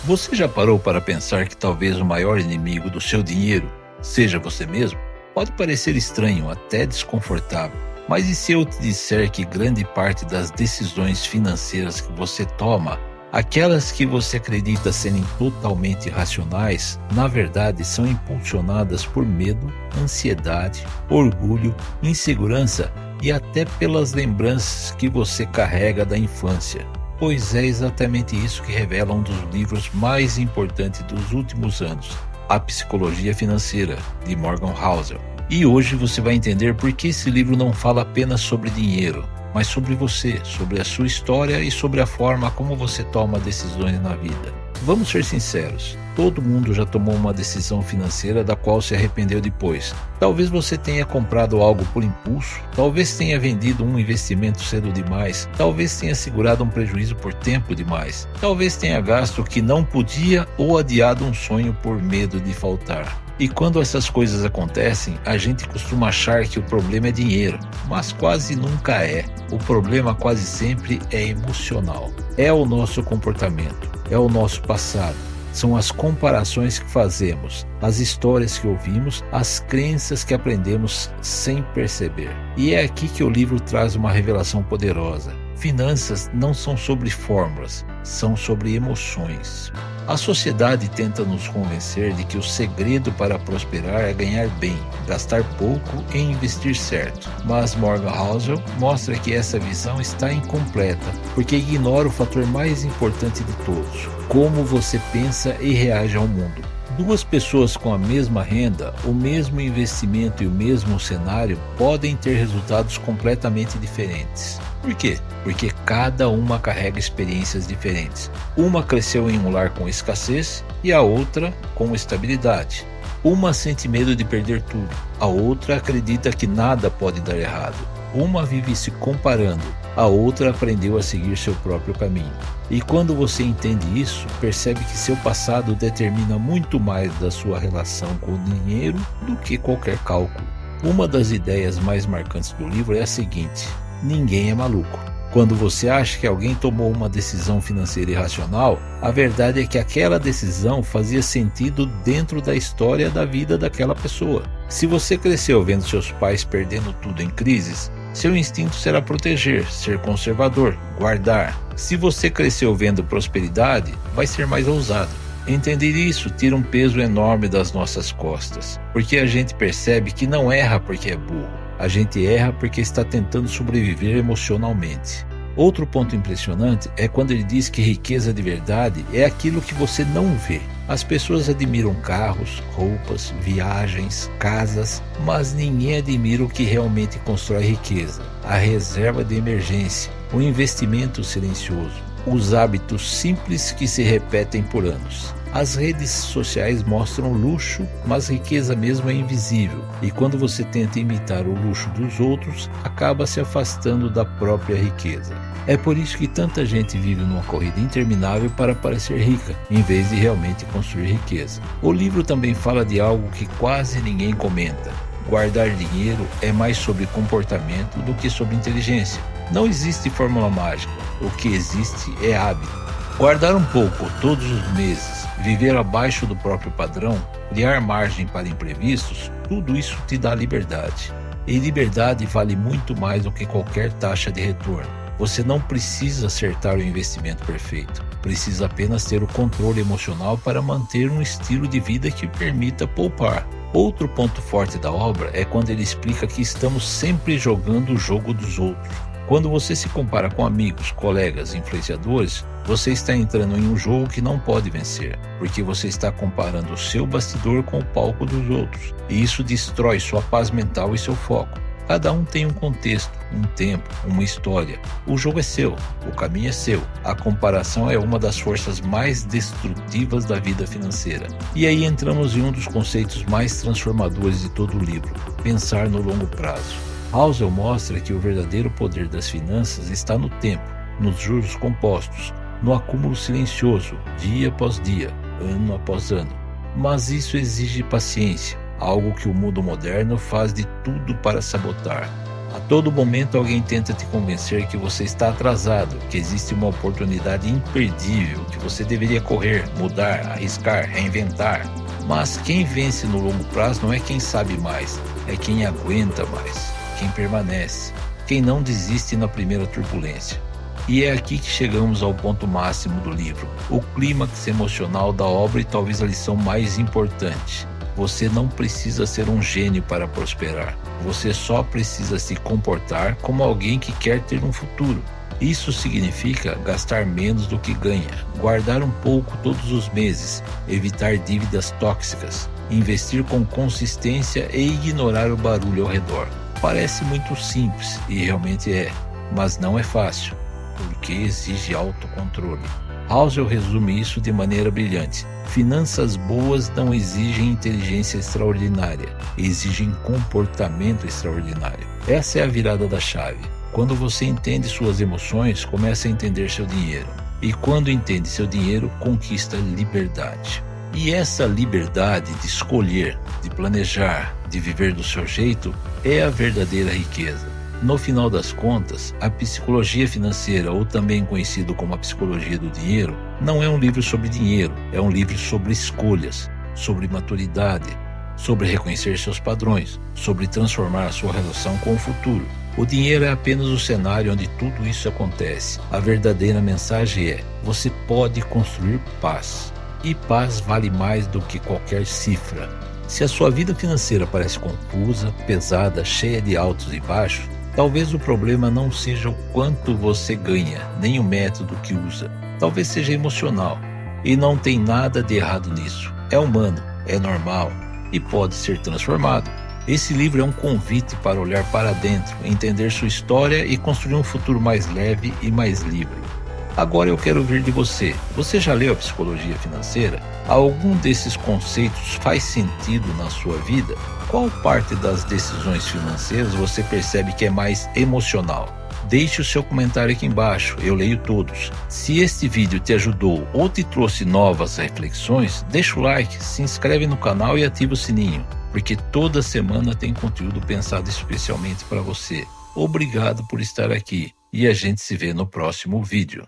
Você já parou para pensar que talvez o maior inimigo do seu dinheiro seja você mesmo? Pode parecer estranho, até desconfortável, mas e se eu te disser que grande parte das decisões financeiras que você toma, aquelas que você acredita serem totalmente racionais, na verdade são impulsionadas por medo, ansiedade, orgulho, insegurança e até pelas lembranças que você carrega da infância? Pois é exatamente isso que revela um dos livros mais importantes dos últimos anos, A Psicologia Financeira, de Morgan Housel. E hoje você vai entender por que esse livro não fala apenas sobre dinheiro, mas sobre você, sobre a sua história e sobre a forma como você toma decisões na vida. Vamos ser sinceros, todo mundo já tomou uma decisão financeira da qual se arrependeu depois. Talvez você tenha comprado algo por impulso, talvez tenha vendido um investimento cedo demais, talvez tenha segurado um prejuízo por tempo demais, talvez tenha gasto o que não podia ou adiado um sonho por medo de faltar. E quando essas coisas acontecem, a gente costuma achar que o problema é dinheiro, mas quase nunca é. O problema quase sempre é emocional. É o nosso comportamento, é o nosso passado. São as comparações que fazemos, as histórias que ouvimos, as crenças que aprendemos sem perceber. E é aqui que o livro traz uma revelação poderosa. Finanças não são sobre fórmulas, são sobre emoções. A sociedade tenta nos convencer de que o segredo para prosperar é ganhar bem, gastar pouco e investir certo. Mas Morgan Housel mostra que essa visão está incompleta, porque ignora o fator mais importante de todos: como você pensa e reage ao mundo. Duas pessoas com a mesma renda, o mesmo investimento e o mesmo cenário podem ter resultados completamente diferentes. Por quê? Porque cada uma carrega experiências diferentes. Uma cresceu em um lar com escassez e a outra com estabilidade. Uma sente medo de perder tudo, a outra acredita que nada pode dar errado. Uma vive se comparando, a outra aprendeu a seguir seu próprio caminho. E quando você entende isso, percebe que seu passado determina muito mais da sua relação com o dinheiro do que qualquer cálculo. Uma das ideias mais marcantes do livro é a seguinte: ninguém é maluco. Quando você acha que alguém tomou uma decisão financeira irracional, a verdade é que aquela decisão fazia sentido dentro da história da vida daquela pessoa. Se você cresceu vendo seus pais perdendo tudo em crises, seu instinto será proteger, ser conservador, guardar. Se você cresceu vendo prosperidade, vai ser mais ousado. Entender isso tira um peso enorme das nossas costas, porque a gente percebe que não erra porque é burro. A gente erra porque está tentando sobreviver emocionalmente. Outro ponto impressionante é quando ele diz que riqueza de verdade é aquilo que você não vê. As pessoas admiram carros, roupas, viagens, casas, mas ninguém admira o que realmente constrói riqueza: a reserva de emergência, o investimento silencioso, os hábitos simples que se repetem por anos. As redes sociais mostram luxo, mas riqueza mesmo é invisível. E quando você tenta imitar o luxo dos outros, acaba se afastando da própria riqueza. É por isso que tanta gente vive numa corrida interminável para parecer rica, em vez de realmente construir riqueza. O livro também fala de algo que quase ninguém comenta: guardar dinheiro é mais sobre comportamento do que sobre inteligência. Não existe fórmula mágica, o que existe é hábito. Guardar um pouco todos os meses, viver abaixo do próprio padrão, criar margem para imprevistos, tudo isso te dá liberdade. E liberdade vale muito mais do que qualquer taxa de retorno. Você não precisa acertar o investimento perfeito, precisa apenas ter o controle emocional para manter um estilo de vida que permita poupar. Outro ponto forte da obra é quando ele explica que estamos sempre jogando o jogo dos outros. Quando você se compara com amigos, colegas, influenciadores, você está entrando em um jogo que não pode vencer, porque você está comparando o seu bastidor com o palco dos outros, e isso destrói sua paz mental e seu foco. Cada um tem um contexto, um tempo, uma história. O jogo é seu, o caminho é seu. A comparação é uma das forças mais destrutivas da vida financeira. E aí entramos em um dos conceitos mais transformadores de todo o livro: pensar no longo prazo. Housel mostra que o verdadeiro poder das finanças está no tempo, nos juros compostos, no acúmulo silencioso, dia após dia, ano após ano. Mas isso exige paciência, algo que o mundo moderno faz de tudo para sabotar. A todo momento alguém tenta te convencer que você está atrasado, que existe uma oportunidade imperdível, que você deveria correr, mudar, arriscar, reinventar. Mas quem vence no longo prazo não é quem sabe mais, é quem aguenta mais, quem permanece, quem não desiste na primeira turbulência. E é aqui que chegamos ao ponto máximo do livro, o clímax emocional da obra e talvez a lição mais importante. Você não precisa ser um gênio para prosperar. Você só precisa se comportar como alguém que quer ter um futuro. Isso significa gastar menos do que ganha, guardar um pouco todos os meses, evitar dívidas tóxicas, investir com consistência e ignorar o barulho ao redor. Parece muito simples, e realmente é, mas não é fácil, porque exige autocontrole. Housel resume isso de maneira brilhante. Finanças boas não exigem inteligência extraordinária, exigem comportamento extraordinário. Essa é a virada da chave. Quando você entende suas emoções, começa a entender seu dinheiro. E quando entende seu dinheiro, conquista liberdade. E essa liberdade de escolher, de planejar, de viver do seu jeito, é a verdadeira riqueza. No final das contas, a psicologia financeira, ou também conhecido como a psicologia do dinheiro, não é um livro sobre dinheiro, é um livro sobre escolhas, sobre maturidade, sobre reconhecer seus padrões, sobre transformar a sua relação com o futuro. O dinheiro é apenas o cenário onde tudo isso acontece. A verdadeira mensagem é: você pode construir paz. E paz vale mais do que qualquer cifra. Se a sua vida financeira parece confusa, pesada, cheia de altos e baixos, talvez o problema não seja o quanto você ganha, nem o método que usa. Talvez seja emocional. E não tem nada de errado nisso. É humano, é normal e pode ser transformado. Esse livro é um convite para olhar para dentro, entender sua história e construir um futuro mais leve e mais livre. Agora eu quero ouvir de você. Você já leu a Psicologia Financeira? Algum desses conceitos faz sentido na sua vida? Qual parte das decisões financeiras você percebe que é mais emocional? Deixe o seu comentário aqui embaixo, eu leio todos. Se este vídeo te ajudou ou te trouxe novas reflexões, deixa o like, se inscreve no canal e ativa o sininho, porque toda semana tem conteúdo pensado especialmente para você. Obrigado por estar aqui e a gente se vê no próximo vídeo.